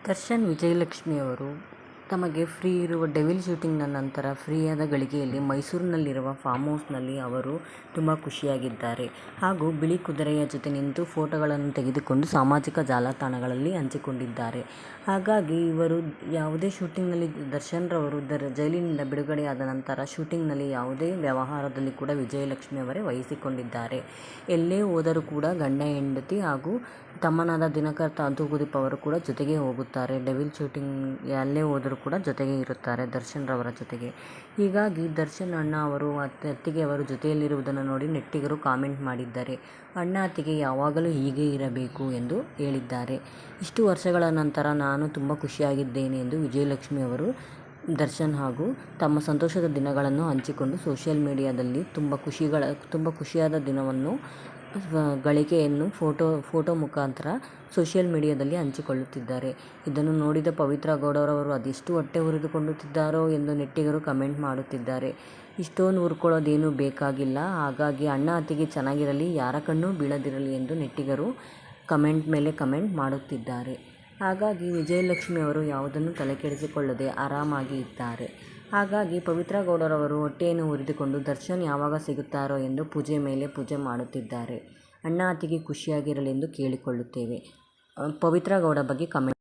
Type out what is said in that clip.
ದರ್ಶನ್ ವಿಜಯಲಕ್ಷ್ಮಿಯವರು ತಮಗೆ ಫ್ರೀ ಇರುವ ಡೆವಿಲ್ ಶೂಟಿಂಗ್ನ ನಂತರ ಫ್ರೀಯಾದ ಗಳಿಗೆಯಲ್ಲಿ ಮೈಸೂರಿನಲ್ಲಿರುವ ಫಾರ್ಮ್ ಹೌಸ್ನಲ್ಲಿ ಅವರು ತುಂಬ ಖುಷಿಯಾಗಿದ್ದಾರೆ ಹಾಗೂ ಬಿಳಿ ಕುದುರೆಯ ಜೊತೆ ನಿಂತು ಫೋಟೋಗಳನ್ನು ತೆಗೆದುಕೊಂಡು ಸಾಮಾಜಿಕ ಜಾಲತಾಣಗಳಲ್ಲಿ ಹಂಚಿಕೊಂಡಿದ್ದಾರೆ. ಹಾಗಾಗಿ ಇವರು ಯಾವುದೇ ಶೂಟಿಂಗ್ನಲ್ಲಿ ದರ್ಶನ್ರವರು ಜೈಲಿನಿಂದ ಬಿಡುಗಡೆಯಾದ ನಂತರ ಶೂಟಿಂಗ್ನಲ್ಲಿ ಯಾವುದೇ ವ್ಯವಹಾರದಲ್ಲಿ ಕೂಡ ವಿಜಯಲಕ್ಷ್ಮಿ ಅವರೇ ವಹಿಸಿಕೊಂಡಿದ್ದಾರೆ. ಎಲ್ಲೇ ಹೋದರೂ ಕೂಡ ಗಂಡ ಹೆಂಡತಿ ಹಾಗೂ ತಮ್ಮನಾದ ದಿನಕರ್ ತೂಗುದೀಪ್ ಅವರು ಕೂಡ ಜೊತೆಗೆ ಹೋಗುತ್ತಾರೆ. ಡೆವಿಲ್ ಶೂಟಿಂಗ್ ಎಲ್ಲೇ ಹೋದರೂ ಕೂಡ ಜೊತೆಗೆ ಇರುತ್ತಾರೆ ದರ್ಶನ್ ರವರ ಜೊತೆಗೆ. ಹೀಗಾಗಿ ದರ್ಶನ್ ಅಣ್ಣ ಅವರು ಅತ್ತಿಗೆ ಅವರು ಜೊತೆಯಲ್ಲಿರುವುದನ್ನು ನೋಡಿ ನೆಟ್ಟಿಗರು ಕಾಮೆಂಟ್ ಮಾಡಿದ್ದಾರೆ. ಅಣ್ಣ ಅತ್ತಿಗೆ ಯಾವಾಗಲೂ ಹೀಗೆ ಇರಬೇಕು ಎಂದು ಹೇಳಿದ್ದಾರೆ. ಇಷ್ಟು ವರ್ಷಗಳ ನಂತರ ನಾನು ತುಂಬ ಖುಷಿಯಾಗಿದ್ದೇನೆ ಎಂದು ವಿಜಯಲಕ್ಷ್ಮಿ ಅವರು ದರ್ಶನ್ ಹಾಗೂ ತಮ್ಮ ಸಂತೋಷದ ದಿನಗಳನ್ನು ಹಂಚಿಕೊಂಡು ಸೋಷಿಯಲ್ ಮೀಡಿಯಾದಲ್ಲಿ ತುಂಬ ಖುಷಿಯಾದ ದಿನವನ್ನು ಗಳಿಗೆಯನ್ನು ಫೋಟೋ ಮುಖಾಂತರ ಸೋಷಿಯಲ್ ಮೀಡಿಯಾದಲ್ಲಿ ಹಂಚಿಕೊಳ್ಳುತ್ತಿದ್ದಾರೆ. ಇದನ್ನು ನೋಡಿದ ಪವಿತ್ರ ಗೌಡರವರು ಅದೆಷ್ಟು ಹೊಟ್ಟೆ ಉರಿದುಕೊಳ್ಳುತ್ತಿದ್ದಾರೋ ಎಂದು ನೆಟ್ಟಿಗರು ಕಮೆಂಟ್ ಮಾಡುತ್ತಿದ್ದಾರೆ. ಇಷ್ಟೊಂದು ಉರ್ಕೊಳ್ಳೋದೇನೂ ಬೇಕಾಗಿಲ್ಲ, ಹಾಗಾಗಿ ಅಣ್ಣ ಅತ್ತಿಗೆ ಚೆನ್ನಾಗಿರಲಿ, ಯಾರ ಕಣ್ಣೂ ಬೀಳದಿರಲಿ ಎಂದು ನೆಟ್ಟಿಗರು ಕಮೆಂಟ್ ಮೇಲೆ ಕಮೆಂಟ್ ಮಾಡುತ್ತಿದ್ದಾರೆ. ಹಾಗಾಗಿ ವಿಜಯಲಕ್ಷ್ಮಿ ಅವರು ಯಾವುದನ್ನು ತಲೆಕೆಡಿಸಿಕೊಳ್ಳದೆ ಆರಾಮಾಗಿ ಇದ್ದಾರೆ. ಹಾಗಾಗಿ ಪವಿತ್ರ ಗೌಡರವರು ಹೊಟ್ಟೆಯನ್ನು ಉರಿದುಕೊಂಡು ದರ್ಶನ್ ಯಾವಾಗ ಸಿಗುತ್ತಾರೋ ಎಂದು ಪೂಜೆ ಮೇಲೆ ಪೂಜೆ ಮಾಡುತ್ತಿದ್ದಾರೆ. ಅಣ್ಣ ಅತ್ತಿಗೆ ಖುಷಿಯಾಗಿರಲಿ ಎಂದು ಕೇಳಿಕೊಳ್ಳುತ್ತೇವೆ. ಪವಿತ್ರ ಗೌಡ ಬಗ್ಗೆ ಕಮೆಂಟ್